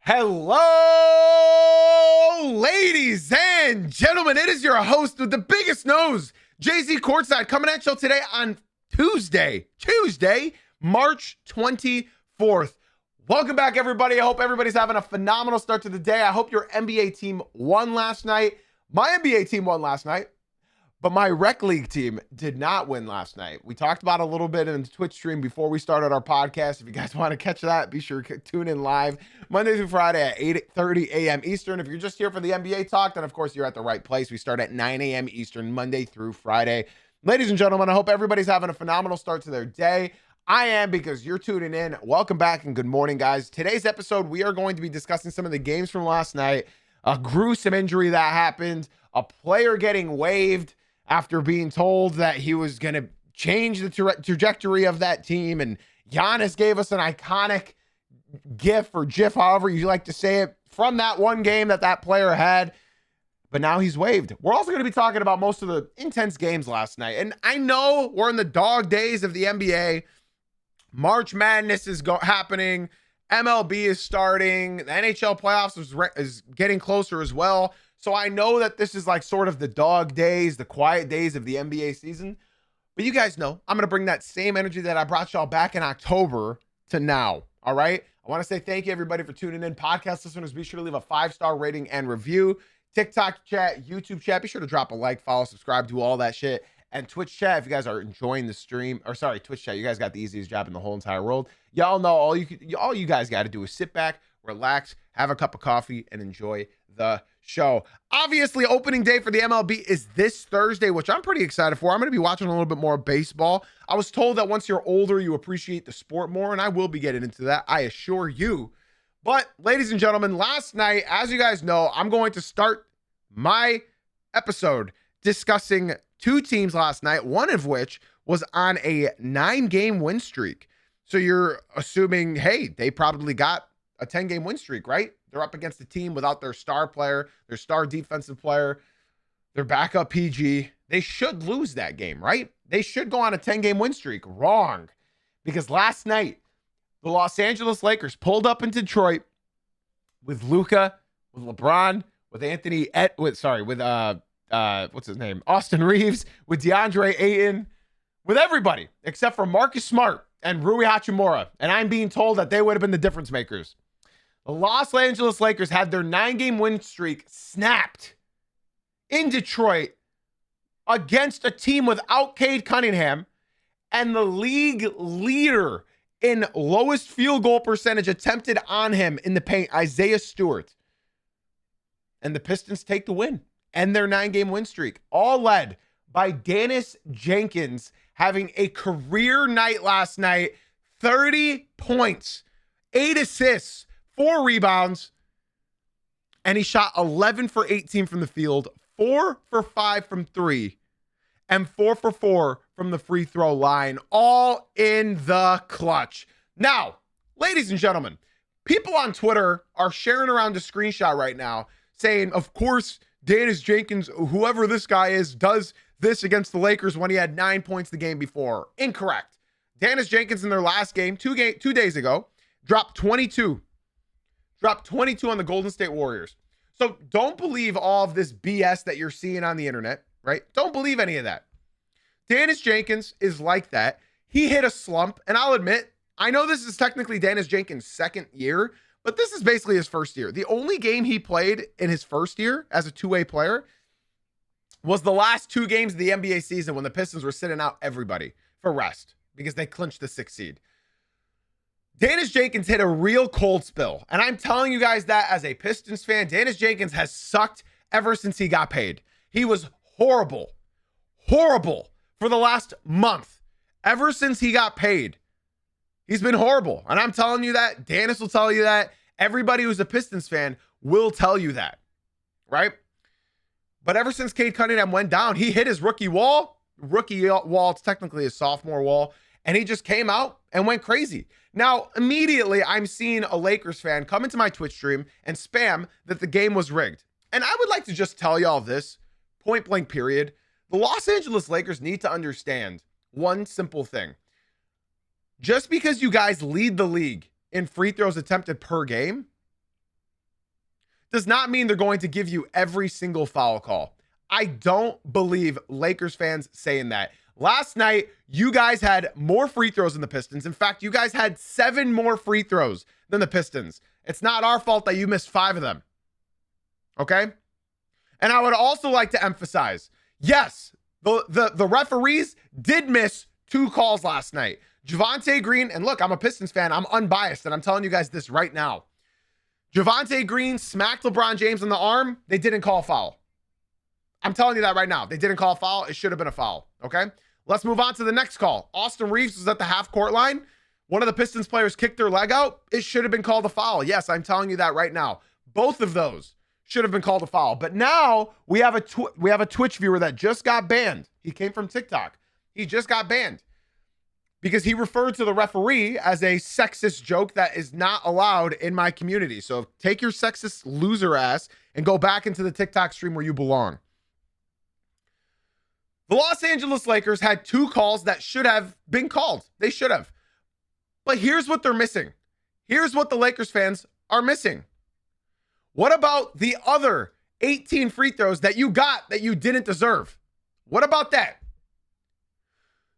Hello, ladies and gentlemen. It is your host with the biggest nose, Jay-Z Courtside, coming at you today on Tuesday, March 24th. Welcome back, everybody. I hope everybody's having a phenomenal start to the day. I hope your NBA team won last night. My NBA team won last night, but my rec league team did not win last night. We talked about it a little bit in the Twitch stream before we started our podcast. If you guys want to catch that, be sure to tune in live Monday through Friday at 8:30 a.m. Eastern. If you're just here for the NBA talk, then of course you're at the right place. We start at 9 a.m. Eastern, Monday through Friday. Ladies and gentlemen, I hope everybody's having a phenomenal start to their day. I am, because you're tuning in. Welcome back and good morning, guys. Today's episode, we are going to be discussing some of the games from last night, a gruesome injury that happened, a player getting waived after being told that he was going to change the trajectory of that team. And Giannis gave us an iconic gif or gif, however you like to say it, from that one game that player had. But now he's waived. We're also going to be talking about most of the intense games last night. And I know we're in the dog days of the NBA. March Madness is happening. MLB is starting. The NHL playoffs is getting closer as well. So I know that this is like sort of the dog days, the quiet days of the NBA season. But you guys know I'm going to bring that same energy that I brought y'all back in October to now. All right. I want to say thank you, everybody, for tuning in. Podcast listeners, be sure to leave a 5-star rating and review. TikTok chat, YouTube chat, be sure to drop a like, follow, subscribe, do all that shit. And Twitch chat, if you guys are enjoying the stream, or sorry, Twitch chat, you guys got the easiest job in the whole entire world. Y'all know all you guys got to do is sit back, relax, have a cup of coffee, and enjoy the show. Obviously, opening day for the MLB is this Thursday, which I'm pretty excited for. I'm going to be watching a little bit more baseball. I was told that once you're older, you appreciate the sport more, and I will be getting into that, I assure you. But, ladies and gentlemen, last night, as you guys know, I'm going to start my episode discussing two teams last night, one of which was on a 9-game win streak. So you're assuming, hey, they probably got a 10-game win streak, right? They're up against a team without their star player, their star defensive player, their backup PG. They should lose that game, right? They should go on a 10-game win streak. Wrong. Because last night, the Los Angeles Lakers pulled up in Detroit with Luka, with LeBron, with what's his name? Austin Reeves, with DeAndre Ayton, with everybody except for Marcus Smart and Rui Hachimura. And I'm being told that they would have been the difference makers. The Los Angeles Lakers had their 9-game win streak snapped in Detroit against a team without Cade Cunningham and the league leader in lowest field goal percentage attempted on him in the paint, Isaiah Stewart. And the Pistons take the win and their 9-game win streak, all led by Dennis Jenkins having a career night last night, 30 points, 8 assists, 4 rebounds, and he shot 11 for 18 from the field, 4 for 5 from 3, and 4 for 4 from the free throw line, all in the clutch. Now, ladies and gentlemen, people on Twitter are sharing around a screenshot right now saying, of course, Dennis Jenkins, whoever this guy is, does this against the Lakers when he had 9 points the game before. Incorrect. Dennis Jenkins in their last game, 2 days ago, dropped 22. Dropped 22 on the Golden State Warriors. So don't believe all of this BS that you're seeing on the internet, right? Don't believe any of that. Dennis Jenkins is like that. He hit a slump, and I'll admit, I know this is technically Dennis Jenkins' second year, but this is basically his first year. The only game he played in his first year as a two-way player was the last 2 games of the NBA season when the Pistons were sitting out everybody for rest because they clinched the 6th seed. Dennis Jenkins hit a real cold spill. And I'm telling you guys that as a Pistons fan, Dennis Jenkins has sucked ever since he got paid. He was horrible for the last month. Ever since he got paid, he's been horrible. And I'm telling you that. Dennis will tell you that. Everybody who's a Pistons fan will tell you that, right? But ever since Cade Cunningham went down, he hit his rookie wall. It's technically a sophomore wall. And he just came out and went crazy. Now, immediately, I'm seeing a Lakers fan come into my Twitch stream and spam that the game was rigged. And I would like to just tell y'all this, point blank period. The Los Angeles Lakers need to understand one simple thing. Just because you guys lead the league in free throws attempted per game does not mean they're going to give you every single foul call. I don't believe Lakers fans saying that. Last night, you guys had more free throws than the Pistons. In fact, you guys had 7 more free throws than the Pistons. It's not our fault that you missed 5 of them. Okay? And I would also like to emphasize, yes, the referees did miss 2 calls last night. Javonte Green, and look, I'm a Pistons fan. I'm unbiased, and I'm telling you guys this right now. Javonte Green smacked LeBron James on the arm. They didn't call a foul. I'm telling you that right now. They didn't call a foul. It should have been a foul, okay? Let's move on to the next call. Austin Reeves was at the half-court line. One of the Pistons players kicked their leg out. It should have been called a foul. Yes, I'm telling you that right now. Both of those should have been called a foul. But now we have a Twitch viewer that just got banned. He came from TikTok. He just got banned because he referred to the referee as a sexist joke that is not allowed in my community. So take your sexist loser ass and go back into the TikTok stream where you belong. The Los Angeles Lakers had 2 calls that should have been called. They should have. But here's what they're missing. Here's what the Lakers fans are missing. What about the other 18 free throws that you got that you didn't deserve? What about that?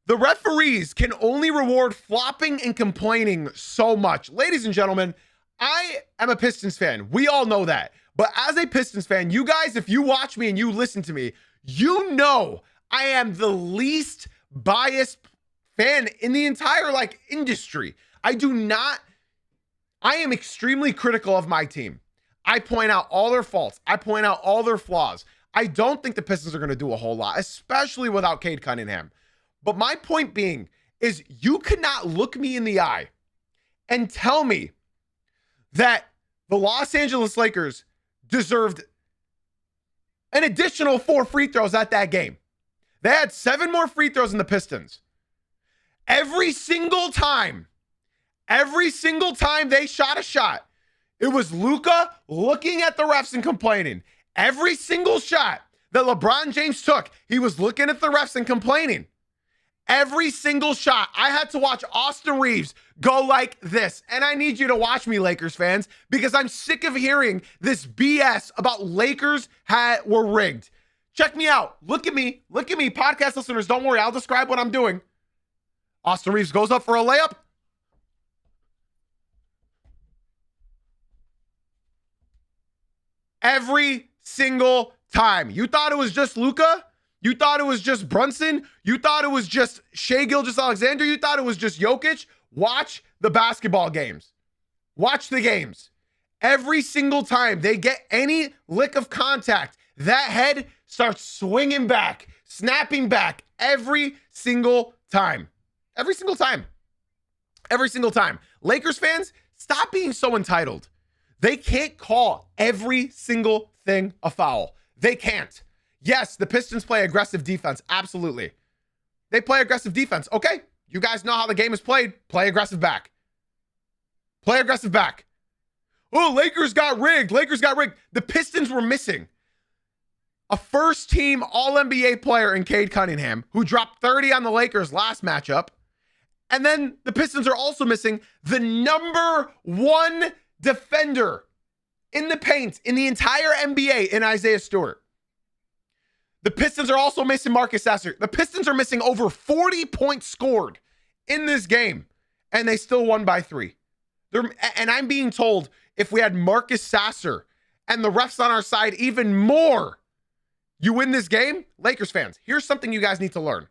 The referees can only reward flopping and complaining so much. Ladies and gentlemen, I am a Pistons fan. We all know that. But as a Pistons fan, you guys, if you watch me and you listen to me, you know I am the least biased fan in the entire industry. I am extremely critical of my team. I point out all their faults. I point out all their flaws. I don't think the Pistons are going to do a whole lot, especially without Cade Cunningham. But my point being is you could not look me in the eye and tell me that the Los Angeles Lakers deserved an additional 4 free throws at that game. They had 7 more free throws than the Pistons. Every single time they shot a shot, it was Luka looking at the refs and complaining. Every single shot that LeBron James took, he was looking at the refs and complaining. Every single shot, I had to watch Austin Reeves go like this. And I need you to watch me, Lakers fans, because I'm sick of hearing this BS about Lakers were rigged. Check me out. Look at me. Look at me. Podcast listeners, don't worry. I'll describe what I'm doing. Austin Reeves goes up for a layup. Every single time. You thought it was just Luka? You thought it was just Brunson? You thought it was just Shai Gilgeous-Alexander? You thought it was just Jokic? Watch the basketball games. Watch the games. Every single time they get any lick of contact, that head starts swinging back, snapping back every single time. Every single time. Every single time. Lakers fans, stop being so entitled. They can't call every single thing a foul. They can't. Yes, the Pistons play aggressive defense. Absolutely. They play aggressive defense. Okay, you guys know how the game is played. Play aggressive back. Play aggressive back. Oh, Lakers got rigged. Lakers got rigged. The Pistons were missing a first-team All-NBA player in Cade Cunningham, who dropped 30 on the Lakers last matchup. And then the Pistons are also missing the number 1 defender in the paint in the entire NBA in Isaiah Stewart. The Pistons are also missing Marcus Sasser. The Pistons are missing over 40 points scored in this game, and they still won by 3. And I'm being told if we had Marcus Sasser and the refs on our side even more, you win this game. Lakers fans, here's something you guys need to learn.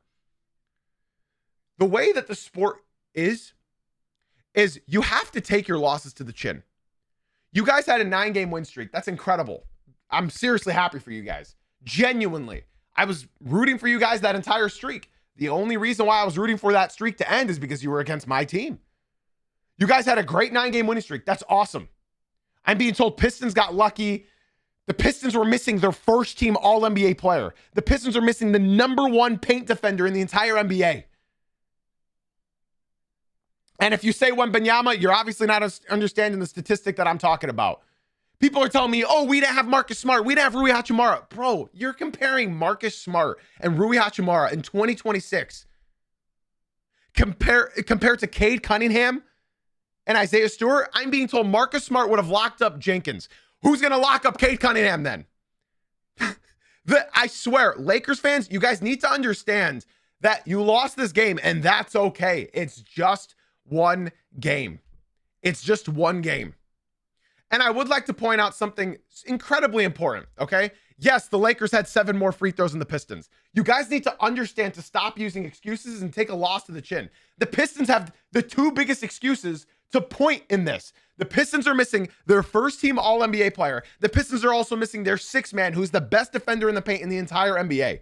The way that the sport is you have to take your losses to the chin. You guys had a 9-game win streak. That's incredible. I'm seriously happy for you guys. Genuinely. I was rooting for you guys that entire streak. The only reason why I was rooting for that streak to end is because you were against my team. You guys had a great 9-game winning streak. That's awesome. I'm being told Pistons got lucky. The Pistons were missing their first-team All-NBA player. The Pistons are missing the number 1 paint defender in the entire NBA. And if you say Wembanyama, you're obviously not understanding the statistic that I'm talking about. People are telling me, oh, we didn't have Marcus Smart. We didn't have Rui Hachimura. Bro, you're comparing Marcus Smart and Rui Hachimura in 2026 compared to Cade Cunningham and Isaiah Stewart. I'm being told Marcus Smart would have locked up Jenkins, Who's going to lock up Cade Cunningham then? I swear, Lakers fans, you guys need to understand that you lost this game, and that's okay. It's just one game. It's just one game. And I would like to point out something incredibly important, okay? Yes, the Lakers had 7 more free throws than the Pistons. You guys need to understand to stop using excuses and take a loss to the chin. The Pistons have the 2 biggest excuses to point in this. The Pistons are missing their first-team All-NBA player. The Pistons are also missing their 6th man, who's the best defender in the paint in the entire NBA.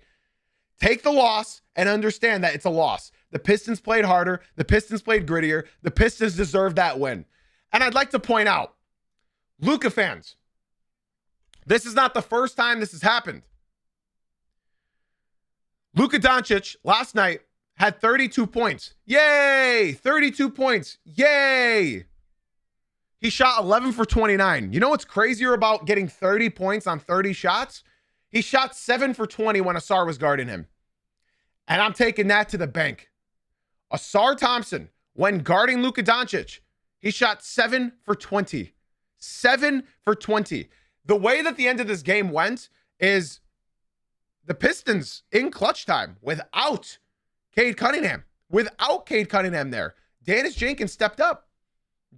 Take the loss and understand that it's a loss. The Pistons played harder. The Pistons played grittier. The Pistons deserve that win. And I'd like to point out, Luka fans, this is not the first time this has happened. Luka Doncic last night had 32 points. Yay! 32 points. Yay! He shot 11 for 29. You know what's crazier about getting 30 points on 30 shots? He shot 7 for 20 when Asar was guarding him. And I'm taking that to the bank. Asar Thompson, when guarding Luka Doncic, he shot 7 for 20. 7 for 20. The way that the end of this game went is the Pistons in clutch time without Cade Cunningham. Without Cade Cunningham there. Dennis Jenkins stepped up.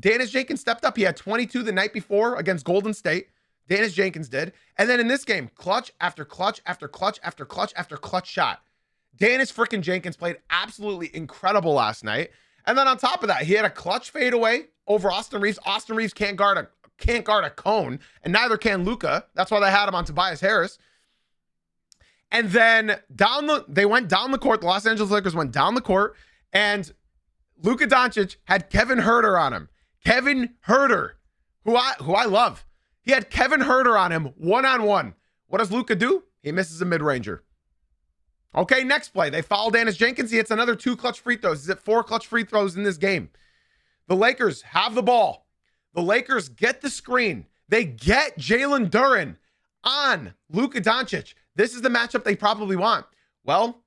Dennis Jenkins stepped up. He had 22 the night before against Golden State. Dennis Jenkins did. And then in this game, clutch after clutch after clutch after clutch after clutch shot. Dennis freaking Jenkins played absolutely incredible last night. And then on top of that, he had a clutch fadeaway over Austin Reeves. Austin Reeves can't guard a cone, and neither can Luka. That's why they had him on Tobias Harris. And then they went down the court. The Los Angeles Lakers went down the court, and Luka Doncic had Kevin Huerter on him. Kevin Huerter, who I love. He had Kevin Huerter on him one-on-one. What does Luka do? He misses a mid-ranger. Okay, next play. They foul Dennis Jenkins. He hits another 2 clutch free throws. He's at 4 clutch free throws in this game. The Lakers have the ball. The Lakers get the screen. They get Jalen Duren on Luka Doncic. This is the matchup they probably want. Well,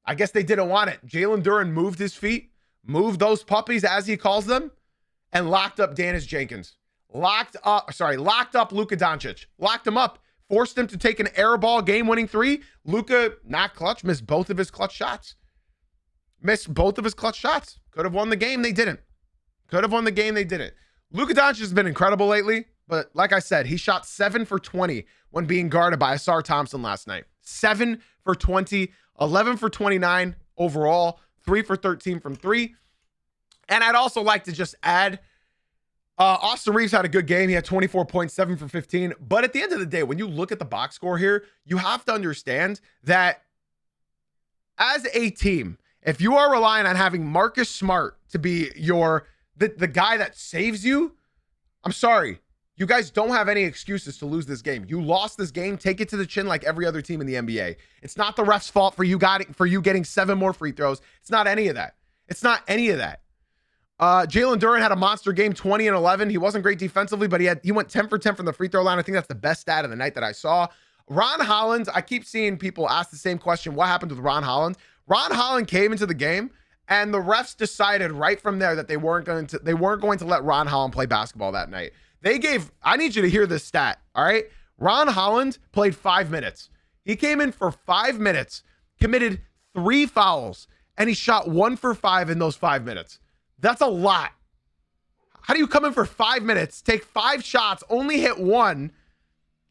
I guess they didn't want it. Jalen Duren moved his feet, moved those puppies as he calls them, and locked up Dennis Jenkins. Locked up Luka Doncic. Locked him up. Forced him to take an air ball game-winning 3. Luka, not clutch, missed both of his clutch shots. Could have won the game. They didn't. Luka Doncic has been incredible lately, but like I said, he shot 7 for 20 when being guarded by Asar Thompson last night. 7 for 20, 11 for 29 overall, 3 for 13 from 3. And I'd also like to just add, Austin Reeves had a good game. He had 24 points, 7 for 15. But at the end of the day, when you look at the box score here, you have to understand that as a team, if you are relying on having Marcus Smart to be the guy that saves you, I'm sorry. You guys don't have any excuses to lose this game. You lost this game. Take it to the chin like every other team in the NBA. It's not the ref's fault for you getting 7 more free throws. It's not any of that. Jalen Duren had a monster game, 20 and 11. He wasn't great defensively, but he went 10 for 10 from the free throw line. I think that's the best stat of the night that I saw. Ron Holland, I keep seeing people ask the same question. What happened with Ron Holland? Ron Holland came into the game, and the refs decided right from there that they weren't going to let Ron Holland play basketball that night. I need you to hear this stat, all right? Ron Holland played 5 minutes. He came in for 5 minutes, committed 3 fouls, and he shot 1 for 5 in those 5 minutes. That's a lot. How do you come in for 5 minutes, take 5 shots, only hit 1,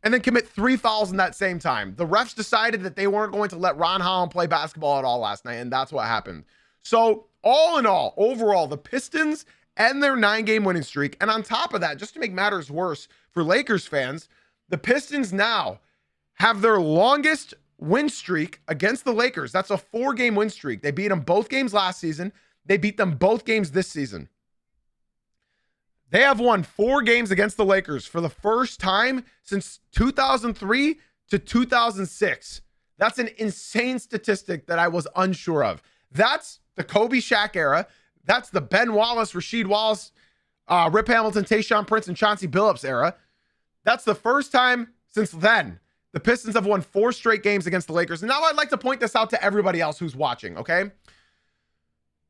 and then commit 3 fouls in that same time? The refs decided that they weren't going to let Ron Holland play basketball at all last night, and that's what happened. So all in all, overall, the Pistons end their 9-game winning streak. And on top of that, just to make matters worse for Lakers fans, the Pistons now have their longest win streak against the Lakers. That's a 4-game win streak. They beat them both games last season. They beat them both games this season. They have won 4 games against the Lakers for the first time since 2003 to 2006. That's an insane statistic that I was unsure of. That's the Kobe Shaq era. That's the Ben Wallace, Rasheed Wallace, Rip Hamilton, Tayshaun Prince, and Chauncey Billups era. That's the first time since then the Pistons have won 4 straight games against the Lakers. And now I'd like to point this out to everybody else who's watching, okay?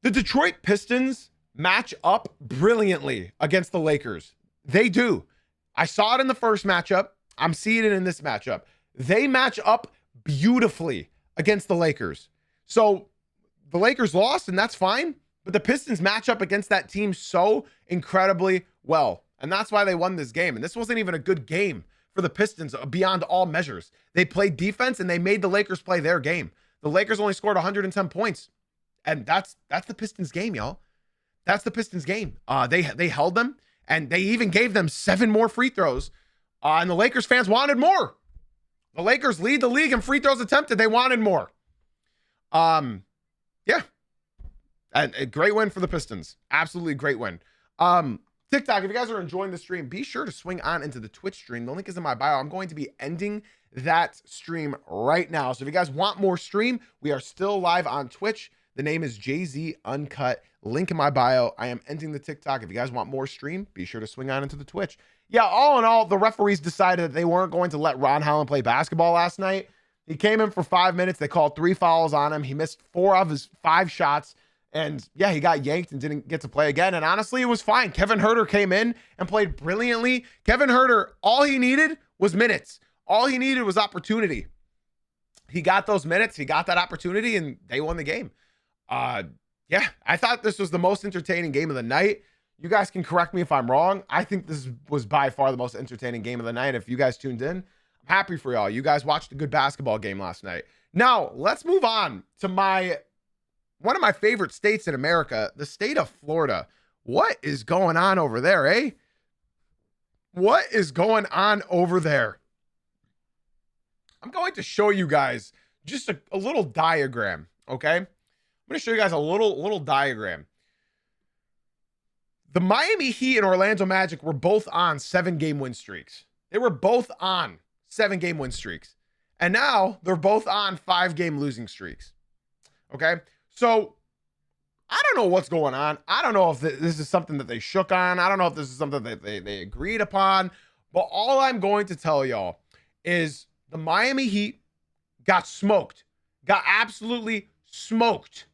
The Detroit Pistons match up brilliantly against the Lakers. They do. I saw it in the first matchup. I'm seeing it in this matchup. They match up beautifully against the Lakers. So the Lakers lost, and that's fine. But the Pistons match up against that team so incredibly well. And that's why they won this game. And this wasn't even a good game for the Pistons beyond all measures. They played defense, and they made the Lakers play their game. The Lakers only scored 110 points. And that's the Pistons game, y'all. That's the Pistons game. They held them, and they even gave them 7 more free throws. And the Lakers fans wanted more. The Lakers lead the league in free throws attempted. They wanted more. Yeah. And a great win for the Pistons. Absolutely great win. TikTok, if you guys are enjoying the stream, be sure to swing on into the Twitch stream. The link is in my bio. I'm going to be ending that stream right now. So if you guys want more stream, we are still live on Twitch. The name is Jay-Z Uncut. Link in my bio. I am ending the TikTok. If you guys want more stream, be sure to swing on into the Twitch. Yeah, all in all, the referees decided that they weren't going to let Ron Holland play basketball last night. He came in for 5 minutes. They called 3 fouls on him. He missed 4 of his 5 shots. And yeah, he got yanked and didn't get to play again. And honestly, it was fine. Kevin Huerter came in and played brilliantly. Kevin Huerter, all he needed was minutes. All he needed was opportunity. He got those minutes. He got that opportunity, and they won the game. Yeah, I thought this was the most entertaining game of the night. You guys can correct me if I'm wrong. I think this was by far the most entertaining game of the night. If you guys tuned in, I'm happy for y'all. You guys watched a good basketball game last night. Now, let's move on to one of my favorite states in America, the state of Florida. What is going on over there, eh? What is going on over there? I'm going to show you guys just a little diagram, okay? I'm going to show you guys a little diagram. The Miami Heat and Orlando Magic were both on 7-game win streaks. They were both on 7-game win streaks. And now they're both on 5-game losing streaks. Okay? So I don't know what's going on. I don't know if this is something that they shook on. I don't know if this is something that they agreed upon. But all I'm going to tell y'all is the Miami Heat got smoked. Got absolutely smoked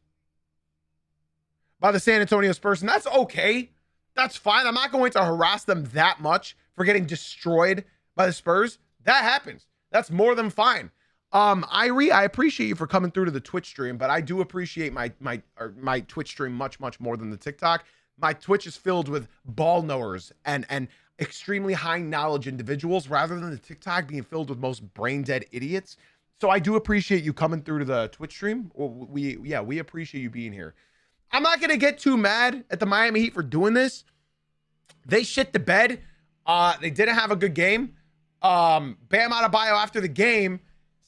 by the San Antonio Spurs. And that's okay. That's fine. I'm not going to harass them that much for getting destroyed by the Spurs. That happens. That's more than fine. Irie, I appreciate you for coming through to the Twitch stream, but I do appreciate my Twitch stream much more than the TikTok. My Twitch is filled with ball knowers and extremely high knowledge individuals rather than the TikTok being filled with most brain dead idiots. So I do appreciate you coming through to the Twitch stream. We appreciate you being here. I'm not going to get too mad at the Miami Heat for doing this. They shit the bed. They didn't have a good game. Bam Adebayo after the game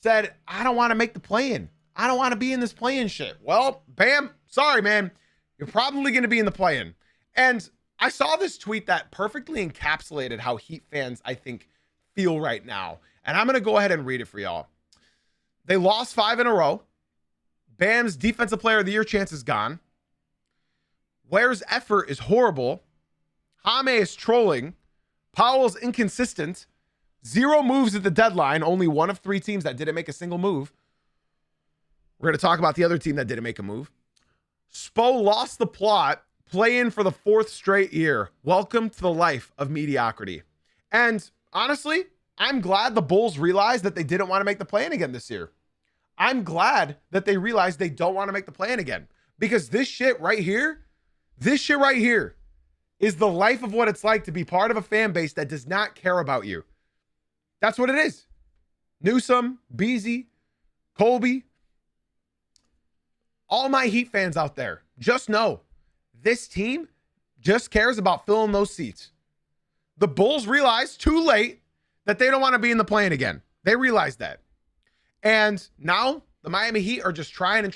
said, I don't want to make the play-in. I don't want to be in this play-in shit. Well, Bam, sorry, man. You're probably going to be in the play-in. And I saw this tweet that perfectly encapsulated how Heat fans, I think, feel right now. And I'm going to go ahead and read it for y'all. They lost 5 in a row. Bam's Defensive Player of the Year chance is gone. Ware's effort is horrible. Hame is trolling. Powell's inconsistent. 0 moves at the deadline. Only one of 3 teams that didn't make a single move. We're going to talk about the other team that didn't make a move. Spo lost the plot. Play in for the 4th straight year. Welcome to the life of mediocrity. And honestly, I'm glad the Bulls realized that they didn't want to make the play-in again this year. I'm glad that they realized they don't want to make the play-in again. Because this shit right here is the life of what it's like to be part of a fan base that does not care about you. That's what it is. Newsom, Beasley, Colby, all my Heat fans out there, just know this team just cares about filling those seats. The Bulls realized too late that they don't want to be in the play-in again. They realized that. And now the Miami Heat are just trying. And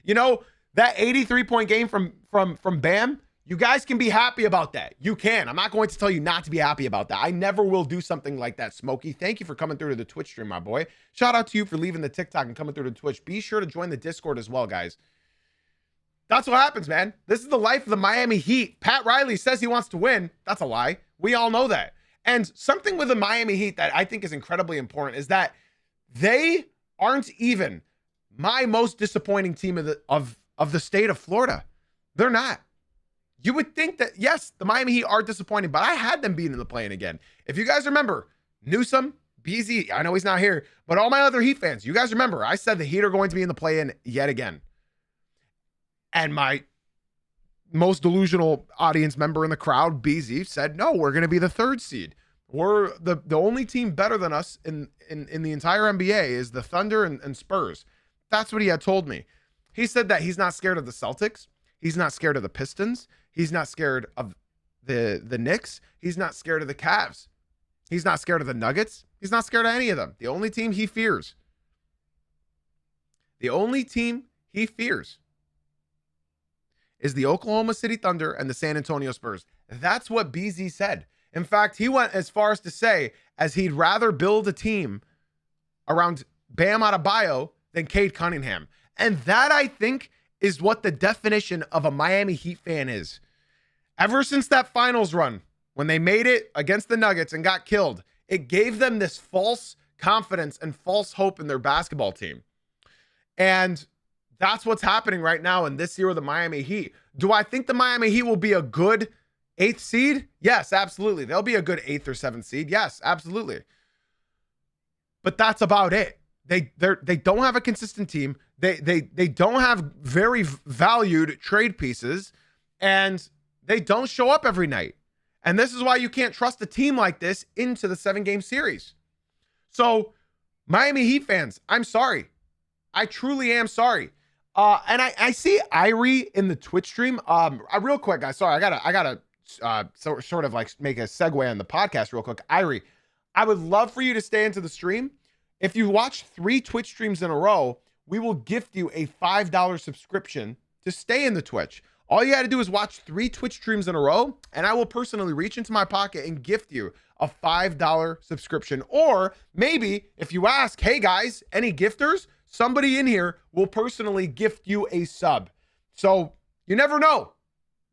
you know, that 83-point game from Bam, you guys can be happy about that. You can. I'm not going to tell you not to be happy about that. I never will do something like that, Smokey. Thank you for coming through to the Twitch stream, my boy. Shout out to you for leaving the TikTok and coming through to Twitch. Be sure to join the Discord as well, guys. That's what happens, man. This is the life of the Miami Heat. Pat Riley says he wants to win. That's a lie. We all know that. And something with the Miami Heat that I think is incredibly important is that they aren't even my most disappointing team of the state of Florida. They're not. You would think that, yes, the Miami Heat are disappointing, but I had them beating the play-in again. If you guys remember, Newsom, BZ, I know he's not here, but all my other Heat fans, you guys remember, I said the Heat are going to be in the play-in yet again. And my most delusional audience member in the crowd, BZ, said, no, we're going to be the 3rd seed. We're the only team better than us in the entire NBA is the Thunder and Spurs. That's what he had told me. He said that he's not scared of the Celtics. He's not scared of the Pistons. He's not scared of the Knicks. He's not scared of the Cavs. He's not scared of the Nuggets. He's not scared of any of them. The only team he fears is the Oklahoma City Thunder and the San Antonio Spurs. That's what BZ said. In fact, he went as far as to say as he'd rather build a team around Bam Adebayo than Cade Cunningham. And that, I think, is what the definition of a Miami Heat fan is. Ever since that finals run, when they made it against the Nuggets and got killed, it gave them this false confidence and false hope in their basketball team. And that's what's happening right now in this year with the Miami Heat. Do I think the Miami Heat will be a good 8th seed? Yes, absolutely. They'll be a good 8th or 7th seed. Yes, absolutely. But that's about it. They don't have a consistent team. They don't have very valued trade pieces, and they don't show up every night. And this is why you can't trust a team like this into the 7-game series. So, Miami Heat fans, I'm sorry. I truly am sorry. And I see Irie in the Twitch stream. Real quick, guys. Sorry, I gotta sort of like make a segue on the podcast real quick. Irie, I would love for you to stay into the stream. If you watch 3 Twitch streams in a row, we will gift you a $5 subscription to stay in the Twitch. All you got to do is watch 3 Twitch streams in a row, and I will personally reach into my pocket and gift you a $5 subscription. Or maybe if you ask, hey guys, any gifters? Somebody in here will personally gift you a sub. So you never know.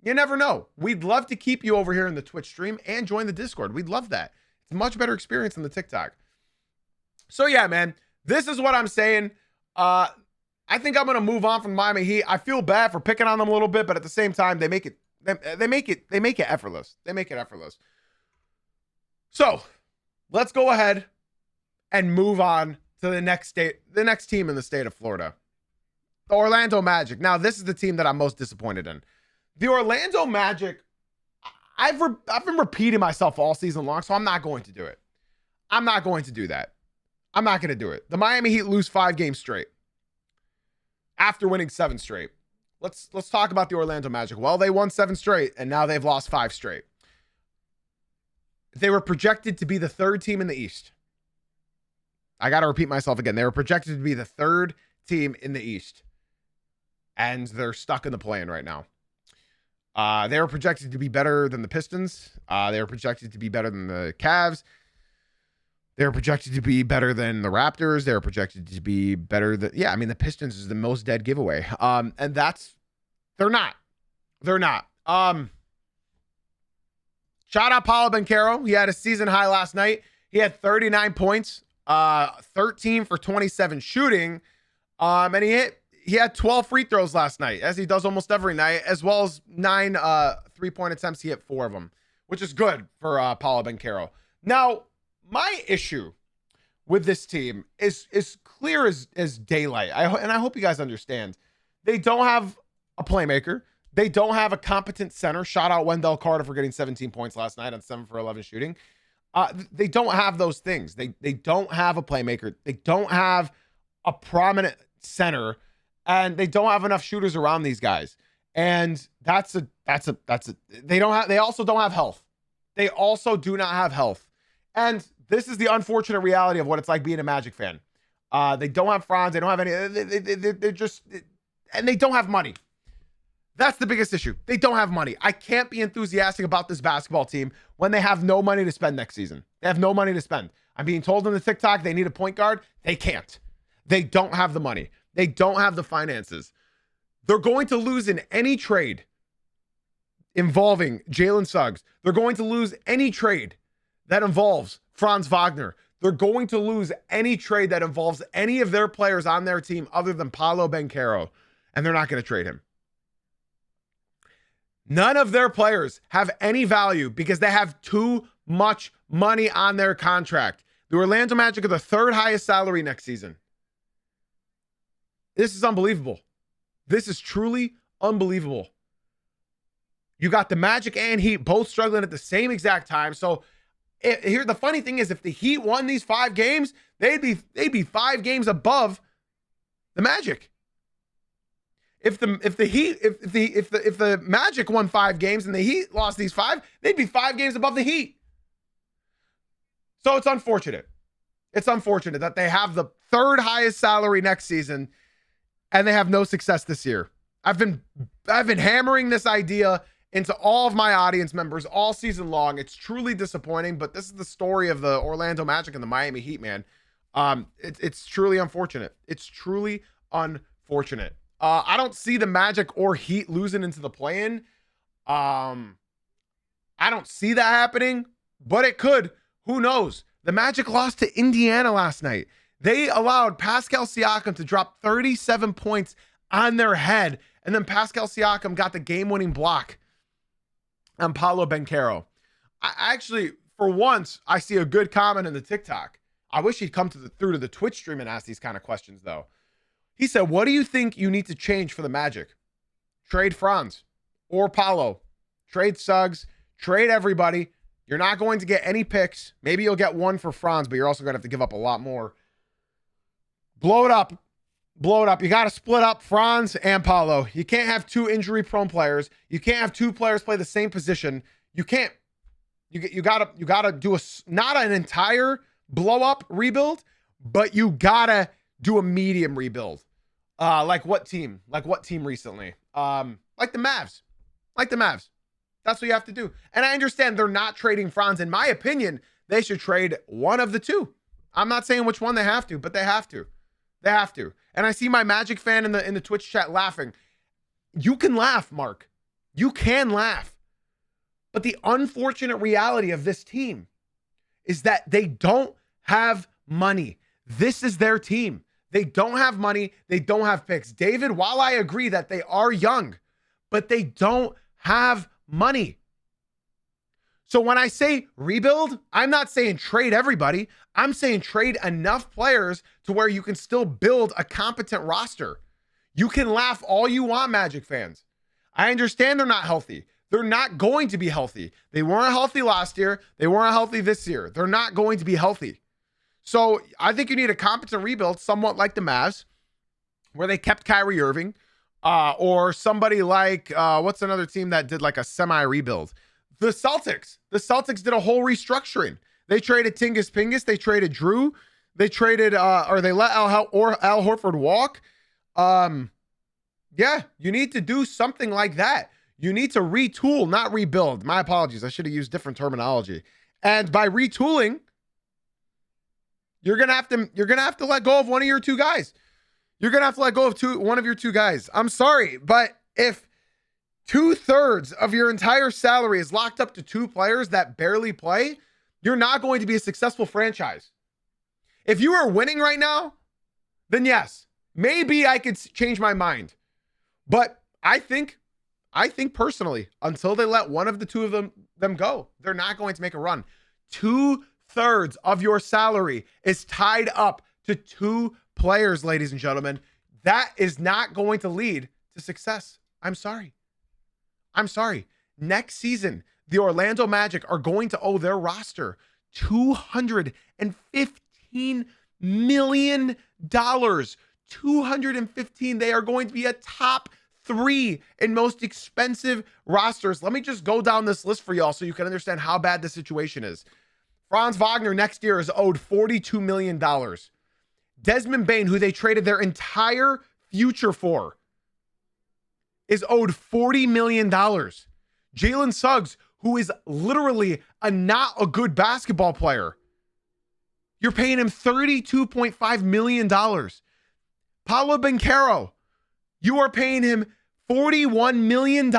You never know. We'd love to keep you over here in the Twitch stream and join the Discord. We'd love that. It's a much better experience than the TikTok. So yeah, man, this is what I'm saying. I think I'm going to move on from Miami Heat. I feel bad for picking on them a little bit, but at the same time, they make it effortless. They make it effortless. So let's go ahead and move on to the next team in the state of Florida, the Orlando Magic. Now, this is the team that I'm most disappointed in. The Orlando Magic, I've been repeating myself all season long, so I'm not going to do it. I'm not going to do that. I'm not going to do it. The Miami Heat lose 5 games straight after winning 7 straight. Let's talk about the Orlando Magic. Well, they won 7 straight, and now they've lost 5 straight. They were projected to be the 3rd team in the East. I got to repeat myself again. They were projected to be the 3rd team in the East, and they're stuck in the play-in right now. They were projected to be better than the Pistons. They were projected to be better than the Cavs. They were projected to be better than the Raptors. They were projected to be better than, the Pistons is the most dead giveaway. And they're not. Shout out Paolo Banchero. He had a season high last night. He had 39 points, 13 for 27 shooting. And he had 12 free throws last night, as he does almost every night, as well as 9 3-point attempts. He hit 4 of them, which is good for Paolo Banchero. Now, my issue with this team is clear as daylight. I hope you guys understand. They don't have a playmaker. They don't have a competent center. Shout out Wendell Carter for getting 17 points last night on 7 for 11 shooting. They don't have those things. They don't have a playmaker. They don't have a prominent center, and they don't have enough shooters around these guys. And that's a they also don't have health. They also do not have health. And this is the unfortunate reality of what it's like being a Magic fan. They don't have Franz. They don't have any. They're just, and they don't have money. That's the biggest issue. They don't have money. I can't be enthusiastic about this basketball team when they have no money to spend next season. They have no money to spend. I'm being told in the TikTok they need a point guard. They can't. They don't have the money. They don't have the finances. They're going to lose in any trade involving Jalen Suggs. They're going to lose any trade that involves Franz Wagner. They're going to lose any trade that involves any of their players on their team other than Paolo Banchero, and they're not going to trade him. None of their players have any value because they have too much money on their contract. The Orlando Magic are the third highest salary next season. This is unbelievable. This is truly unbelievable. You got the Magic and Heat both struggling at the same exact time. So here, the funny thing is, if the Heat won these 5 games, they'd be 5 games above the Magic. If the Magic won 5 games and the Heat lost these 5, they'd be 5 games above the Heat. So it's unfortunate. It's unfortunate that they have the third highest salary next season and they have no success this year. I've been hammering this idea into all of my audience members all season long. It's truly disappointing, but this is the story of the Orlando Magic and the Miami Heat, man. It's truly unfortunate. It's truly unfortunate. I don't see the Magic or Heat losing into the play-in. I don't see that happening, but it could. Who knows? The Magic lost to Indiana last night. They allowed Pascal Siakam to drop 37 points on their head, and then Pascal Siakam got the game-winning block on Paolo Banchero. I actually, for once, I see a good comment in the TikTok. I wish he'd come through to the Twitch stream and ask these kind of questions, though. He said, what do you think you need to change for the Magic? Trade Franz or Paolo. Trade Suggs. Trade everybody. You're not going to get any picks. Maybe you'll get one for Franz, but you're also going to have to give up a lot more. Blow it up. Blow it up. You got to split up Franz and Paolo. You can't have 2 injury-prone players. You can't have 2 players play the same position. You can't. You gotta do not an entire blow-up rebuild, but you gotta do a medium rebuild. Like what team? Like what team recently? Like the Mavs. Like the Mavs. That's what you have to do. And I understand they're not trading Franz. In my opinion, they should trade one of the 2. I'm not saying which one they have to, but they have to. They have to. And I see my Magic fan in the Twitch chat laughing. You can laugh, Mark. You can laugh. But the unfortunate reality of this team is that they don't have money. This is their team. They don't have money. They don't have picks. David, while I agree that they are young, but they don't have money. So when I say rebuild, I'm not saying trade everybody. I'm saying trade enough players to where you can still build a competent roster. You can laugh all you want, Magic fans. I understand they're not healthy. They're not going to be healthy. They weren't healthy last year. They weren't healthy this year. They're not going to be healthy. So I think you need a competent rebuild, somewhat like the Mavs, where they kept Kyrie Irving, or somebody like, what's another team that did like a semi-rebuild? The Celtics. The Celtics did a whole restructuring. They traded Tingus Pingus. They traded Drew. They traded, or they let Al Horford walk. Yeah, you need to do something like that. You need to retool, not rebuild. My apologies. I should have used different terminology. And by retooling, you're gonna have to let go of one of your 2 guys. You're gonna have to let go of one of your 2 guys. I'm sorry, but if 2/3 of your entire salary is locked up to 2 players that barely play, you're not going to be a successful franchise. If you are winning right now, then yes, maybe I could change my mind. But I think personally, until they let one of the 2 of them go, they're not going to make a run. 2/3 of your salary is tied up to 2 players, ladies and gentlemen. That is not going to lead to success. I'm sorry. Next season, the Orlando Magic are going to owe their roster $215 million. 215. They are going to be a top 3 in most expensive rosters. Let me just go down this list for y'all so you can understand how bad the situation is. Franz Wagner next year is owed $42 million. Desmond Bane, who they traded their entire future for, is owed $40 million. Jalen Suggs, who is literally not a good basketball player, you're paying him $32.5 million. Paolo Banchero, you are paying him $41 million.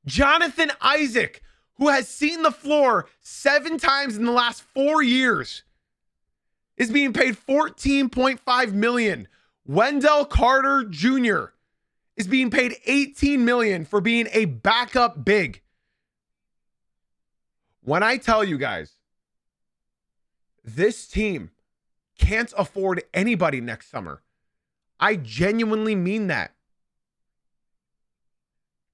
Jonathan Isaac, who has seen the floor 7 times in the last 4 years, is being paid $14.5 million. Wendell Carter Jr. is being paid $18 million for being a backup big. When I tell you guys, this team can't afford anybody next summer, I genuinely mean that.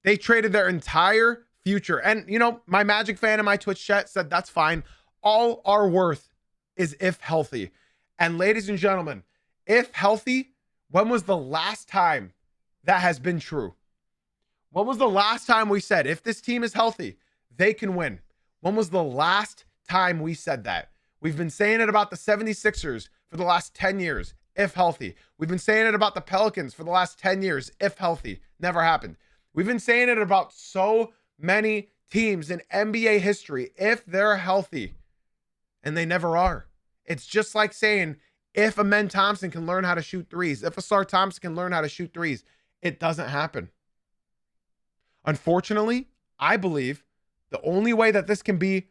They traded their entire future. And, you know, my Magic fan in my Twitch chat said that's fine. All our worth is if healthy. And ladies and gentlemen, if healthy, when was the last time that has been true? When was the last time we said, if this team is healthy, they can win? When was the last time we said that? We've been saying it about the 76ers for the last 10 years, if healthy. We've been saying it about the Pelicans for the last 10 years, if healthy. Never happened. We've been saying it about so many teams in NBA history, if they're healthy, and they never are. It's just like saying, if Amen Thompson can learn how to shoot threes, if Asar Thompson can learn how to shoot threes, it doesn't happen. Unfortunately, I believe the only way that this can be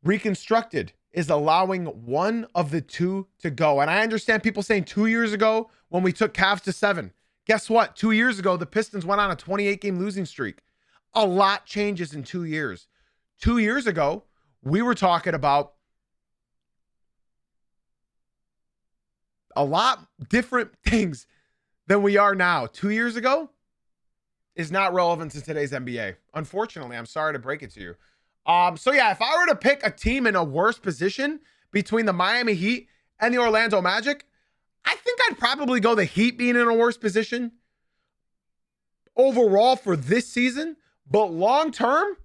reconstructed is allowing one of the two to go. And I understand people saying 2 years ago when we took Cavs to 7, guess what? 2 years ago, the Pistons went on a 28-game losing streak. A lot changes in 2 years. 2 years ago, we were talking about a lot different things than we are now. 2 years ago is not relevant to today's NBA. Unfortunately, I'm sorry to break it to you. So yeah, if I were to pick a team in a worse position between the Miami Heat and the Orlando Magic, I think I'd probably go the Heat being in a worse position overall for this season. But long-term,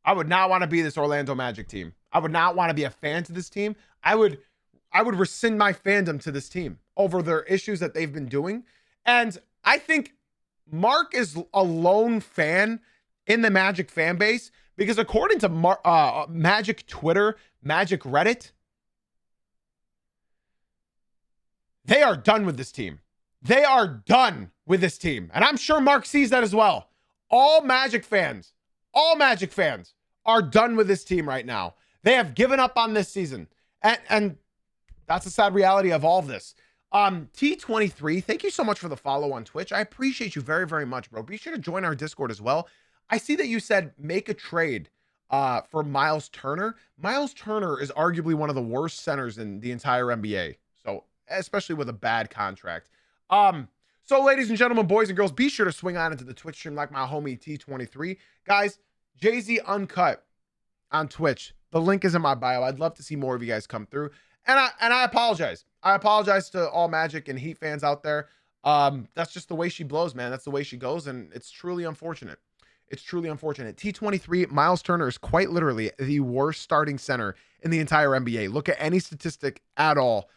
I would not want to be this Orlando Magic team. I would not want to be a fan to this team. I would rescind my fandom to this team over their issues that they've been doing. And I think Mark is a lone fan in the Magic fan base because according to Magic Twitter, Magic Reddit, they are done with this team. They are done with this team. And I'm sure Mark sees that as well. All Magic fans are done with this team right now. They have given up on this season. And that's the sad reality of all of this. T23, thank you so much for the follow on Twitch. I appreciate you very, very much, bro. Be sure to join our Discord as well. I see that you said make a trade for Miles Turner. Miles Turner is arguably one of the worst centers in the entire NBA. So, especially with a bad contract. So ladies and gentlemen, boys and girls, be sure to swing on into the Twitch stream like my homie T23. Guys, Jay-Z Uncut on Twitch. The link is in my bio. I'd love to see more of you guys come through. And I apologize. I apologize to all Magic and Heat fans out there. That's just the way she blows, man. That's the way she goes, and it's truly unfortunate. It's truly unfortunate. T23, Miles Turner is quite literally the worst starting center in the entire NBA. Look at any statistic at all.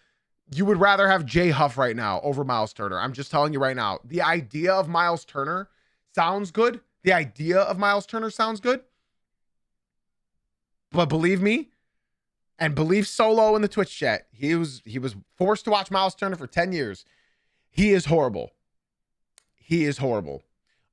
You would rather have Jay Huff right now over Miles Turner. I'm just telling you right now. The idea of Miles Turner sounds good. But believe me, and believe Solo in the Twitch chat, he was forced to watch Miles Turner for 10 years. He is horrible.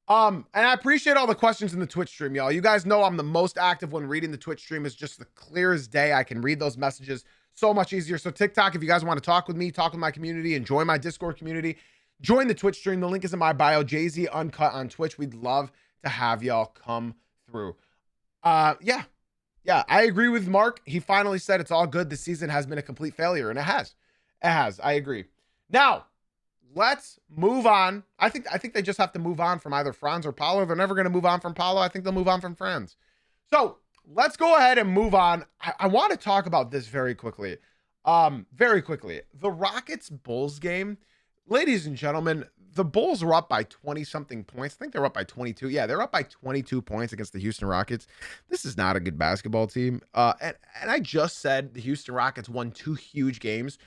And I appreciate all the questions in the Twitch stream, y'all. You guys know I'm the most active when reading the Twitch stream. It's just the clearest day. I can read those messages so much easier. So TikTok, if you guys want to talk with me, talk with my community, and join my Discord community, join the Twitch stream. The link is in my bio. Jay-Z Uncut on Twitch. We'd love to have y'all come through. Yeah, I agree with Mark. He finally said it's all good. This season has been a complete failure, and it has. I agree. Now, let's move on. I think they just have to move on from either Franz or Paolo. They're never going to move on from Paolo. I think they'll move on from Franz. So let's go ahead and move on. I want to talk about this very quickly. The Rockets Bulls game, ladies and gentlemen, the Bulls were up by 20-something points. I think they're up by 22. Yeah, they're up by 22 points against the Houston Rockets. This is not a good basketball team. And I just said the Houston Rockets won 2 huge games.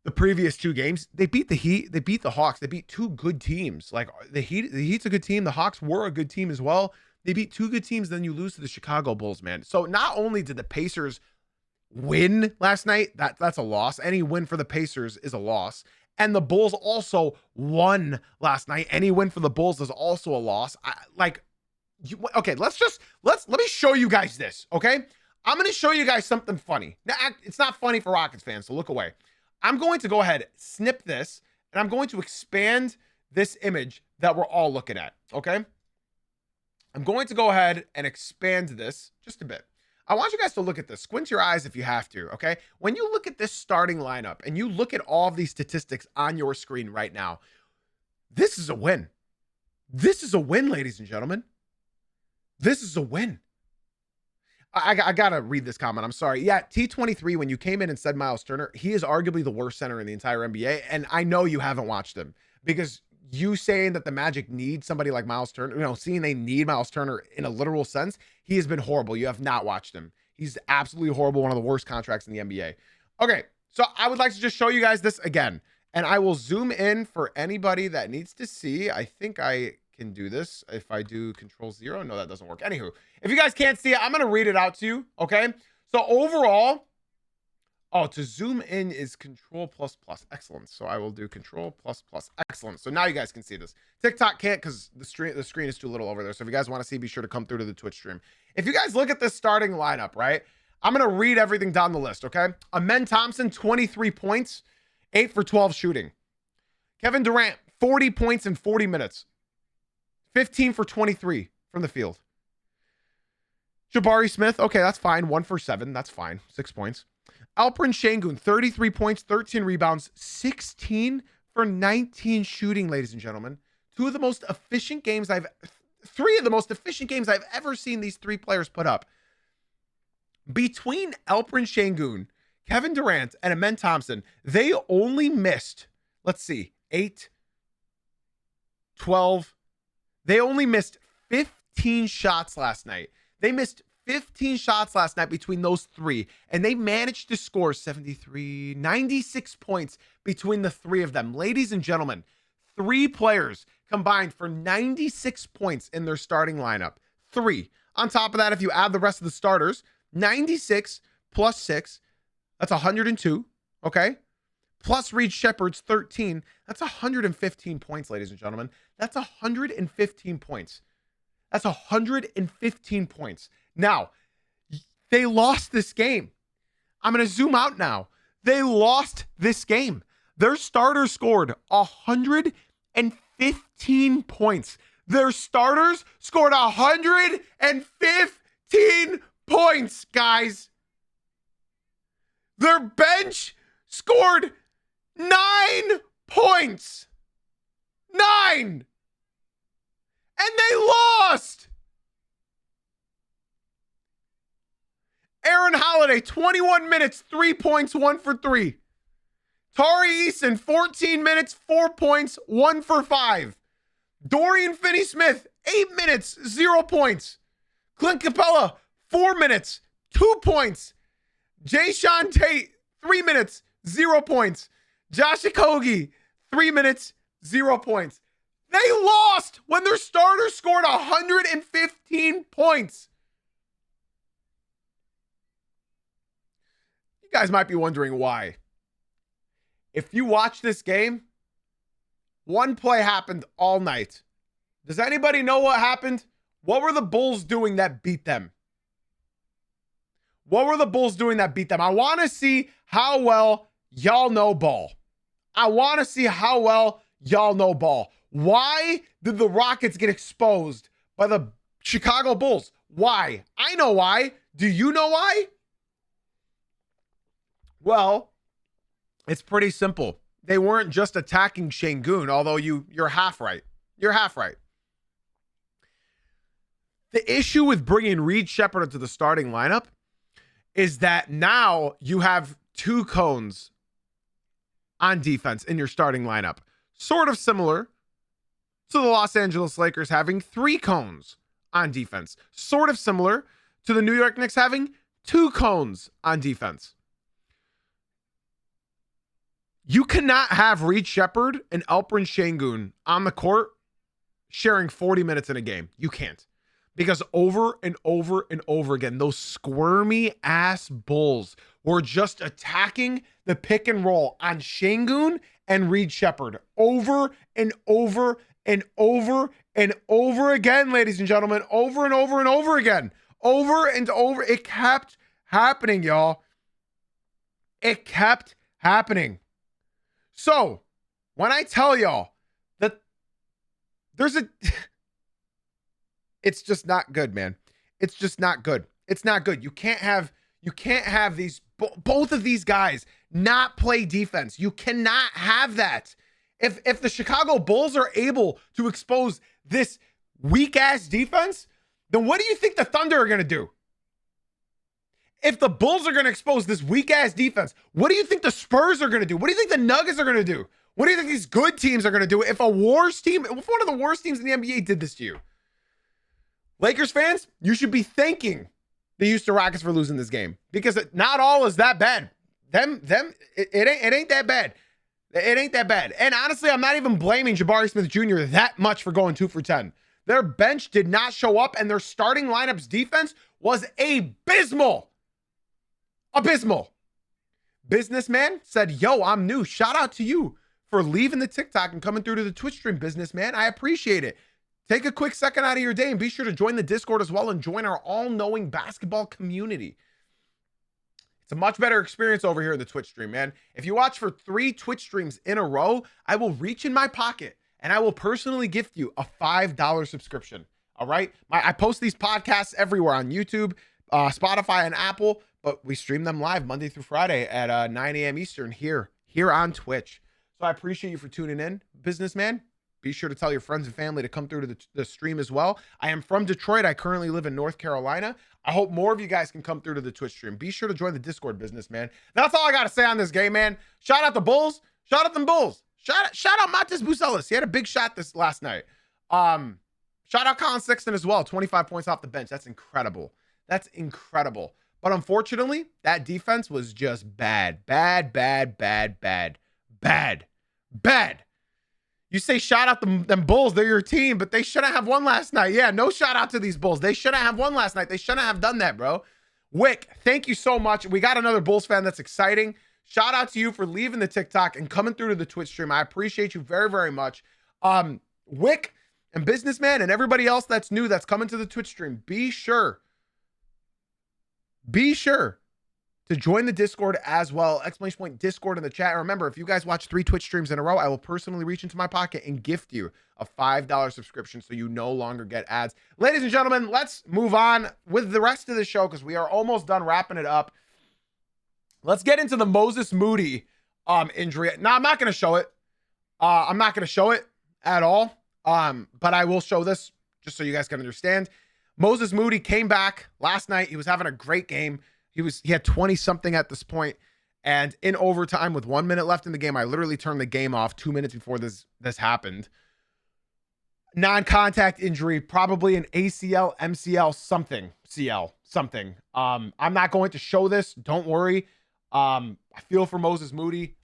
The previous 2 games, they beat the Heat, they beat the Hawks, they beat 2 good teams. Like the Heat's a good team, the Hawks were a good team as well. They beat 2 good teams, then you lose to the Chicago Bulls, man. So not only did the Pacers win last night, that's a loss. Any win for the Pacers is a loss. And the Bulls also won last night. Any win for the Bulls is also a loss. Okay, let me show you guys this, okay? I'm going to show you guys something funny. Now, it's not funny for Rockets fans, so look away. I'm going to go ahead, snip this, And I'm going to expand this image that we're all looking at, okay? I'm going to go ahead and expand this just a bit. I want you guys to look at this. Squint your eyes if you have to, okay? When you look at this starting lineup and you look at all of these statistics on your screen right now, this is a win. This is a win, ladies and gentlemen. This is a win. I got to read this comment. I'm sorry. Yeah, T23, when you came in and said Miles Turner, he is arguably the worst center in the entire NBA. And I know you haven't watched him because you saying that the Magic need somebody like Miles Turner, you know, seeing they need Miles Turner in a literal sense, he has been horrible. You have not watched him. He's absolutely horrible. One of the worst contracts in the NBA. Okay, so I would like to just show you guys this again. And I will zoom in for anybody that needs to see. I think I can do this if I do Control-0. No, that doesn't work. Anywho, if you guys can't see it, I'm going to read it out to you, okay? So overall, to zoom in is Control++. Excellent. So I will do Control++. Excellent. So now you guys can see this. TikTok can't because the screen is too little over there. So if you guys want to see, be sure to come through to the Twitch stream. If you guys look at this starting lineup, right? I'm going to read everything down the list, okay? Amen Thompson, 23 points, 8 for 12 shooting. Kevin Durant, 40 points in 40 minutes. 15 for 23 from the field. Jabari Smith, okay, that's fine. 1 for 7, that's fine. 6 points. Alperen Şengün, 33 points, 13 rebounds, 16 for 19 shooting, ladies and gentlemen. Three of the most efficient games I've ever seen these three players put up. Between Alperen Şengün, Kevin Durant, and Amen Thompson, they only missed, let's see, 8, 12. They only missed 15 shots last night. They missed 15 shots last night between those three, and they managed to score 96 points between the three of them. Ladies and gentlemen, three players combined for 96 points in their starting lineup. Three. On top of that, if you add the rest of the starters, 96 plus 6, that's 102, okay? Plus Reed Shepherd's 13, that's 115 points, ladies and gentlemen. That's 115 points. That's 115 points. Now, they lost this game. I'm going to zoom out now. They lost this game. Their starters scored 115 points. Their starters scored 115 points, guys. Their bench scored 9 points. 9. And they lost. Aaron Holiday, 21 minutes, 3 points, 1 for 3. Tari Eason, 14 minutes, 4 points, 1 for 5. Dorian Finney-Smith, 8 minutes, 0 points. Clint Capella, 4 minutes, 2 points. Jayshawn Tate, 3 minutes, 0 points. Josh Okogie, 3 minutes, 0 points. They lost when their starters scored 115 points. You guys might be wondering why. If you watch this game, one play happened all night. Does anybody know what happened? What were the Bulls doing that beat them? What were the Bulls doing that beat them? I want to see how well y'all know ball. I want to see how well y'all know ball. Why did the Rockets get exposed by the Chicago Bulls? Why? I know why. Do you know why? Well, it's pretty simple. They weren't just attacking Şengün, although you're half right. You're half right. The issue with bringing Reed Shepherd into the starting lineup is that now you have 2 cones on defense in your starting lineup. Sort of similar to the Los Angeles Lakers having 3 cones on defense. Sort of similar to the New York Knicks having 2 cones on defense. You cannot have Reed Shepherd and Alperen Şengün on the court sharing 40 minutes in a game. You can't. Because over and over and over again, those squirmy ass Bulls were just attacking the pick and roll on Şengün and Reed Shepherd over and over and over and over again, ladies and gentlemen, over and over and over again, over and over. It kept happening, y'all. It kept happening. So When I tell y'all that there's a, it's just not good, man. It's just not good. It's not good. You can't have these, both of these guys not play defense. You cannot have that. If the Chicago Bulls are able to expose this weak ass defense, then what do you think the Thunder are going to do? If the Bulls are going to expose this weak ass defense, what do you think the Spurs are going to do? What do you think the Nuggets are going to do? What do you think these good teams are going to do if one of the worst teams in the NBA did this to you? Lakers fans, you should be thanking the Houston Rockets for losing this game, because not all is that bad. It ain't that bad. It ain't that bad. And honestly, I'm not even blaming Jabari Smith Jr. that much for going 2 for 10. Their bench did not show up, and their starting lineup's defense was abysmal. Abysmal. Businessman said, yo, I'm new. Shout out to you for leaving the TikTok and coming through to the Twitch stream, businessman. I appreciate it. Take a quick second out of your day and be sure to join the Discord as well and join our all-knowing basketball community. It's a much better experience over here in the Twitch stream, man. If you watch for 3 Twitch streams in a row, I will reach in my pocket and I will personally gift you a $5 subscription. All right? I post these podcasts everywhere on YouTube, Spotify, and Apple, but we stream them live Monday through Friday at 9 a.m. Eastern here on Twitch. So I appreciate you for tuning in, businessman. Be sure to tell your friends and family to come through to the stream as well. I am from Detroit. I currently live in North Carolina. I hope more of you guys can come through to the Twitch stream. Be sure to join the Discord, businessman. That's all I got to say on this game, man. Shout out the Bulls. Shout out them Bulls. Shout out Matis Bucelis. He had a big shot this last night. Shout out Colin Sexton as well. 25 points off the bench. That's incredible. That's incredible. But unfortunately, that defense was just bad. Bad. You say shout out them Bulls, they're your team, but they shouldn't have won last night. Yeah, no shout out to these Bulls. They shouldn't have won last night. They shouldn't have done that, bro. Wick, thank you so much. We got another Bulls fan. That's exciting. Shout out to you for leaving the TikTok and coming through to the Twitch stream. I appreciate you very, very much. Wick and Businessman and everybody else that's new that's coming to the Twitch stream, be sure to join the Discord as well. Exclamation point Discord in the chat. And remember, if you guys watch 3 Twitch streams in a row, I will personally reach into my pocket and gift you a $5 subscription so you no longer get ads. Ladies and gentlemen, let's move on with the rest of the show because we are almost done wrapping it up. Let's get into the Moses Moody injury. Now, I'm not going to show it. I'm not going to show it at all. But I will show this just so you guys can understand. Moses Moody came back last night. He was having a great game. He had 20 something at this point, and in overtime with 1 minute left in the game, I literally turned the game off 2 minutes before this happened. Non-contact injury, probably an ACL, MCL, something, CL, something. I'm not going to show this. Don't worry. I feel for Moses Moody.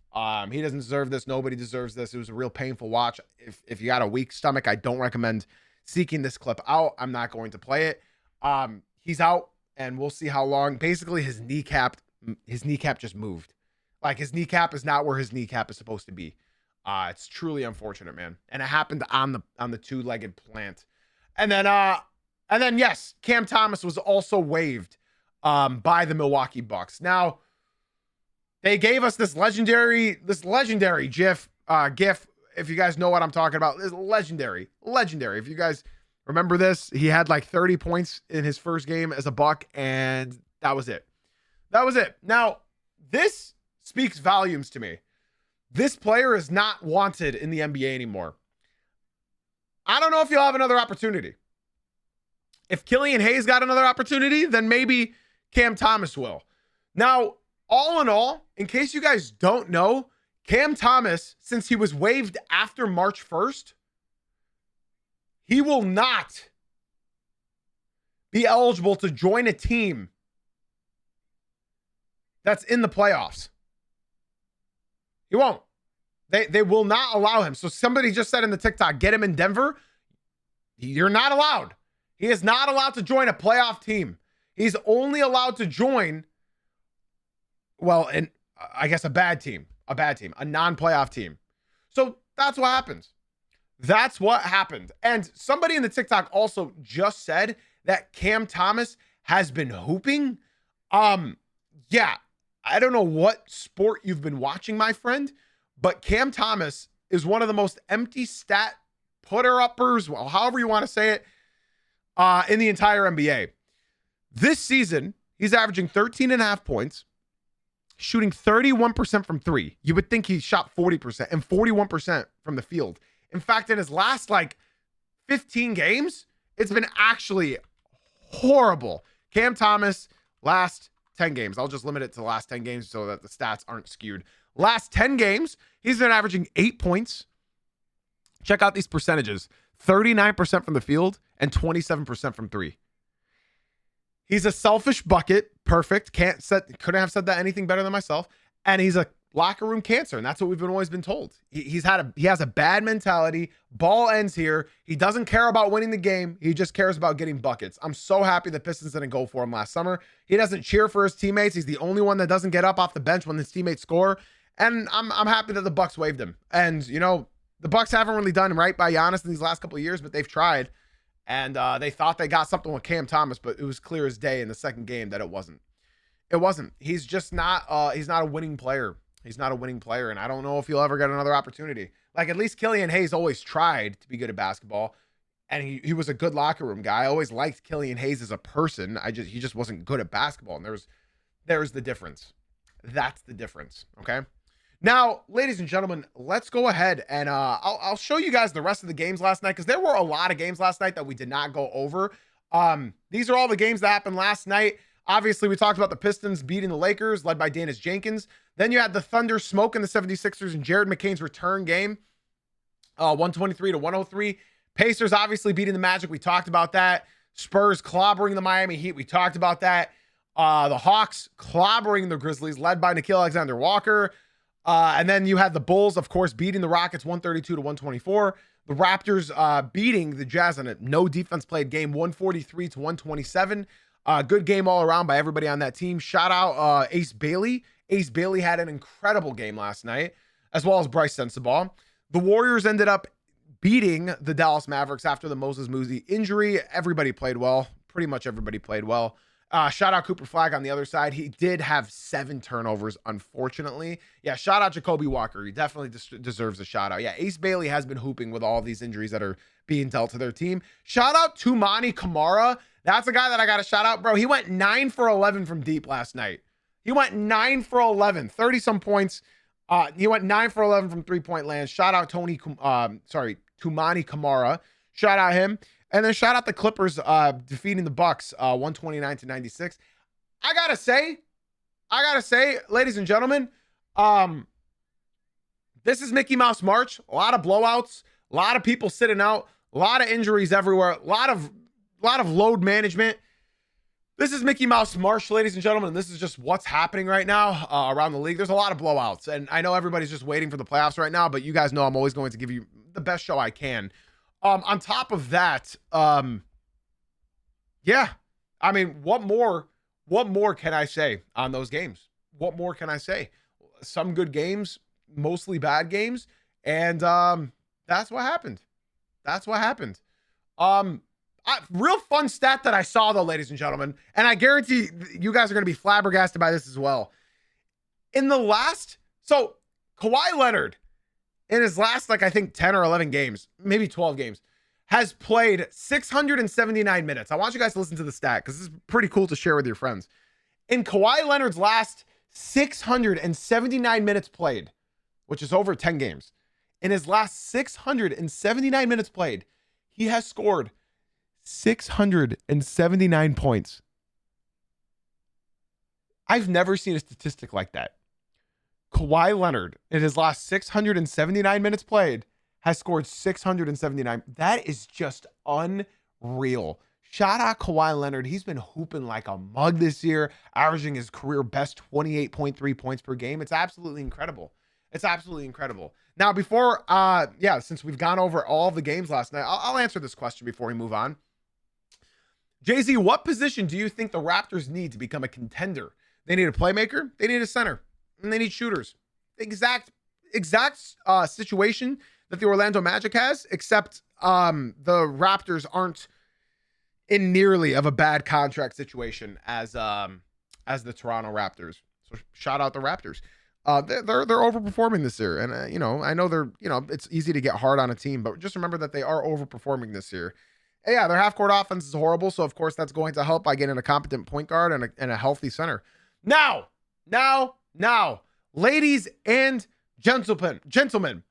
He doesn't deserve this. Nobody deserves this. It was a real painful watch. If you got a weak stomach, I don't recommend seeking this clip out. I'm not going to play it. He's out. And we'll see how long. Basically, his kneecap just moved. Like, his kneecap is not where his kneecap is supposed to be. It's truly unfortunate, man. And it happened on the 2-legged plant. And then yes, Cam Thomas was also waived by the Milwaukee Bucks. Now, they gave us this legendary GIF. If you guys know what I'm talking about, it's legendary. If you guys remember this, he had like 30 points in his first game as a Buck, and that was it. Now, this speaks volumes to me. This player is not wanted in the NBA anymore. I don't know if he'll have another opportunity. If Killian Hayes got another opportunity, then maybe Cam Thomas will. Now, all in all, in case you guys don't know, Cam Thomas, since he was waived after March 1st, he will not be eligible to join a team that's in the playoffs. He won't. They will not allow him. So somebody just said in the TikTok, get him in Denver. You're not allowed. He is not allowed to join a playoff team. He's only allowed to join, well, I guess a non-playoff team. So that's what happens. That's what happened. And somebody in the TikTok also just said that Cam Thomas has been hooping. Yeah, I don't know what sport you've been watching, my friend, but Cam Thomas is one of the most empty stat putter-uppers, well, however you want to say it, in the entire NBA. This season, he's averaging 13.5 points, shooting 31% from three. You would think he shot 40% and 41% from the field. In fact, in his last 15 games, it's been actually horrible. Cam Thomas, last 10 games. I'll just limit it to the last 10 games so that the stats aren't skewed. Last 10 games, he's been averaging 8 points. Check out these percentages. 39% from the field and 27% from three. He's a selfish bucket. Perfect. Couldn't have said that anything better than myself. And he's a locker room cancer, and that's what we've always been told. He has a bad mentality. Ball ends here. He doesn't care about winning the game. He just cares about getting buckets. I'm so happy the Pistons didn't go for him last summer. He doesn't cheer for his teammates. He's the only one that doesn't get up off the bench when his teammates score. And I'm happy that the Bucks waived him. And the Bucks haven't really done right by Giannis in these last couple of years, but they've tried. And they thought they got something with Cam Thomas, but it was clear as day in the second game that it wasn't. It wasn't. He's just not. He's not a winning player. He's not a winning player, and I don't know if he'll ever get another opportunity. At least Killian Hayes always tried to be good at basketball, and he was a good locker room guy. I always liked Killian Hayes as a person. He just wasn't good at basketball, and there's the difference. That's the difference. Okay. Now, ladies and gentlemen, let's go ahead and I'll show you guys the rest of the games last night, because there were a lot of games last night that we did not go over. These are all the games that happened last night. Obviously, we talked about the Pistons beating the Lakers, led by Dennis Jenkins. Then you had the Thunder smoking the 76ers and Jared McCain's return game, 123-103. Pacers obviously beating the Magic. We talked about that. Spurs clobbering the Miami Heat. We talked about that. The Hawks clobbering the Grizzlies, led by Nickeil Alexander-Walker. And then you had the Bulls, of course, beating the Rockets 132-124. The Raptors beating the Jazz on a no defense played game, 143-127. Good game all around by everybody on that team. Shout out Ace Bailey. Ace Bailey had an incredible game last night, as well as Bryce Sensabaugh. The Warriors ended up beating the Dallas Mavericks after the Moses Moody injury. Everybody played well. Pretty much everybody played well. Shout out Cooper Flagg on the other side. He did have 7 turnovers, unfortunately. Yeah, shout out Jacoby Walker. He definitely deserves a shout out. Yeah, Ace Bailey has been hooping with all of these injuries that are being dealt to their team. Shout out to Tumani Kamara. That's a guy that I got to shout out, bro. He went 9 for 11 from deep last night. He went 9 for 11, 30-some points. He went 9 for 11 from three-point land. Shout out Tumani Kamara. Shout out him. And then shout out the Clippers defeating the Bucks 129-96. I gotta say, ladies and gentlemen, this is Mickey Mouse March. A lot of blowouts, a lot of people sitting out, a lot of injuries everywhere, a lot of load management. This is Mickey Mouse March, ladies and gentlemen. This is just what's happening right now around the league. There's a lot of blowouts, and I know everybody's just waiting for the playoffs right now, but you guys know I'm always going to give you the best show I can. On top of that, yeah, I mean, what more can I say on those games? What more can I say? Some good games, mostly bad games, and that's what happened. That's what happened. Real fun stat that I saw, though, ladies and gentlemen, and I guarantee you guys are going to be flabbergasted by this as well. So Kawhi Leonard, in his last, I think 10 or 11 games, maybe 12 games, has played 679 minutes. I want you guys to listen to the stat, because this is pretty cool to share with your friends. In Kawhi Leonard's last 679 minutes played, which is over 10 games, in his last 679 minutes played, he has scored 679 points. I've never seen a statistic like that. Kawhi Leonard, in his last 679 minutes played, has scored 679. That is just unreal. Shout out Kawhi Leonard. He's been hooping like a mug this year, averaging his career best 28.3 points per game. It's absolutely incredible. It's absolutely incredible. Now, before, since we've gone over all the games last night, I'll answer this question before we move on. Jay-Z, what position do you think the Raptors need to become a contender? They need a playmaker, they need a center, and they need shooters. Exact situation that the Orlando Magic has, except the Raptors aren't in nearly of a bad contract situation as the Toronto Raptors. So shout out the Raptors. They're overperforming this year, and I know it's easy to get hard on a team, but just remember that they are overperforming this year. And yeah, their half court offense is horrible, so of course that's going to help by getting a competent point guard and a healthy center. Now, ladies and gentlemen,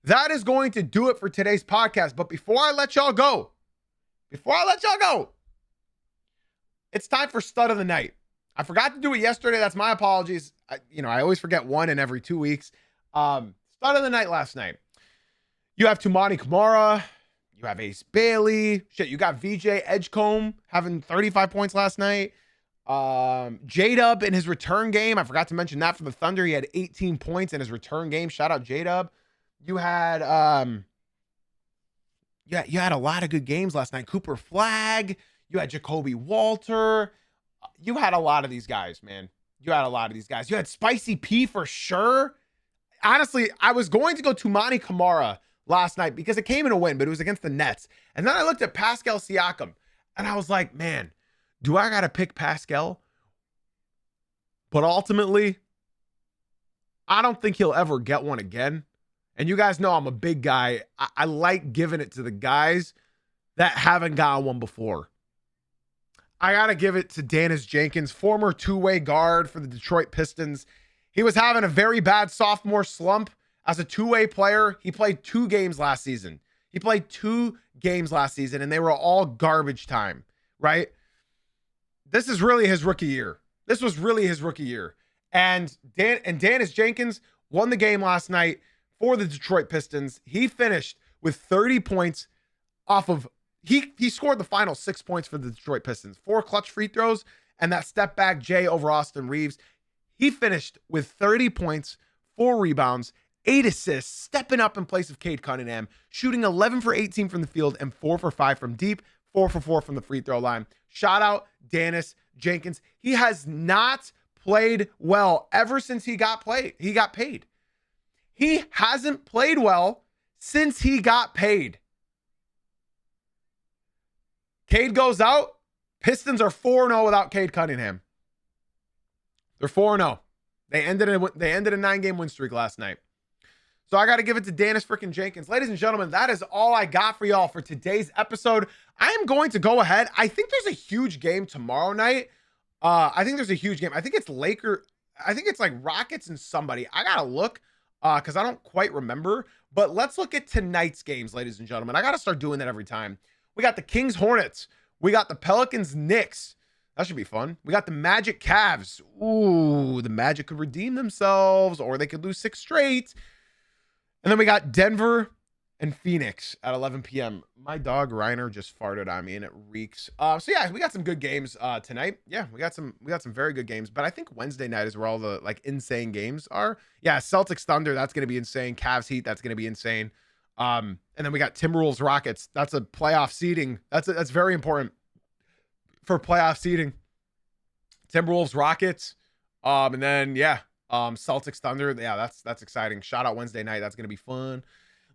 that is going to do it for today's podcast. But before I let y'all go, it's time for stud of the night. I forgot to do it yesterday. That's my apologies. I always forget one in every 2 weeks. Stud of the night last night. You have Tumani Kamara. You have Ace Bailey. Shit, you got VJ Edgecombe having 35 points last night. J-Dub in his return game. I forgot to mention that for the Thunder. He had 18 points in his return game. Shout out J-Dub. You had you had a lot of good games last night. Cooper Flagg. You had Jacoby Walter. You had a lot of these guys, man. You had Spicy P for sure. Honestly, I was going to go Tumani Kamara last night because it came in a win, but it was against the Nets. And then I looked at Pascal Siakam, and I was like, man, do I got to pick Pascal? But ultimately, I don't think he'll ever get one again. And you guys know I'm a big guy. I like giving it to the guys that haven't gotten one before. I got to give it to Dennis Jenkins, former two-way guard for the Detroit Pistons. He was having a very bad sophomore slump as a two-way player. He played 2 games last season. And they were all garbage time, right? This is really his rookie year. And Dennis Jenkins won the game last night for the Detroit Pistons. He finished with 30 points off of he scored the final 6 points for the Detroit Pistons, 4 clutch free throws, and that step back J over Austin Reeves. He finished with 30 points, 4 rebounds, 8 assists, stepping up in place of Cade Cunningham, shooting 11 for 18 from the field and 4 for 5 from deep, 4 for 4 from the free throw line. Shout out Dennis Jenkins. He has not played well ever since he got paid. He hasn't played well since he got paid. Cade goes out. Pistons are 4-0 without Cade Cunningham. They're 4-0. They ended a 9-game win streak last night. So I got to give it to Dennis freaking Jenkins. Ladies and gentlemen, that is all I got for y'all for today's episode. I am going to go ahead. I think there's a huge game tomorrow night. I think it's like Rockets and somebody. I got to look because I don't quite remember. But let's look at tonight's games, ladies and gentlemen. I got to start doing that every time. We got the Kings Hornets. We got the Pelicans Knicks. That should be fun. We got the Magic Cavs. Ooh, the Magic could redeem themselves, or they could lose 6 straight. And then we got Denver and Phoenix at 11 p.m. My dog Reiner just farted on me, and it reeks. So yeah, we got some good games tonight. Yeah, we got some very good games. But I think Wednesday night is where all the insane games are. Yeah, Celtics Thunder, that's gonna be insane. Cavs Heat, that's gonna be insane. And then we got Timberwolves Rockets. That's a playoff seeding. That's very important for playoff seeding. Timberwolves Rockets. And then Celtics Thunder. Yeah, that's exciting. Shout out Wednesday night. That's gonna be fun.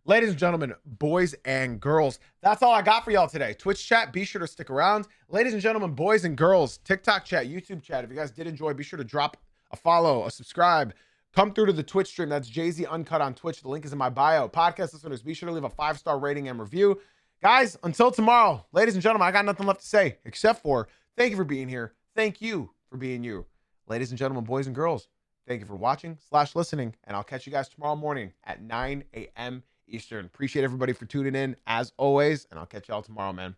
Ladies and gentlemen, boys and girls, that's all I got for y'all today. Twitch chat, be sure to stick around. Ladies and gentlemen, boys and girls, TikTok chat, YouTube chat. If you guys did enjoy, be sure to drop a follow, a subscribe. Come through to the Twitch stream. That's Jay-Z Uncut on Twitch. The link is in my bio. Podcast listeners, be sure to leave a 5-star rating and review. Guys, until tomorrow, ladies and gentlemen, I got nothing left to say except for thank you for being here. Thank you for being you. Ladies and gentlemen, boys and girls, thank you for watching/listening, and I'll catch you guys tomorrow morning at 9 a.m. Eastern. Appreciate everybody for tuning in as always, and I'll catch y'all tomorrow, man.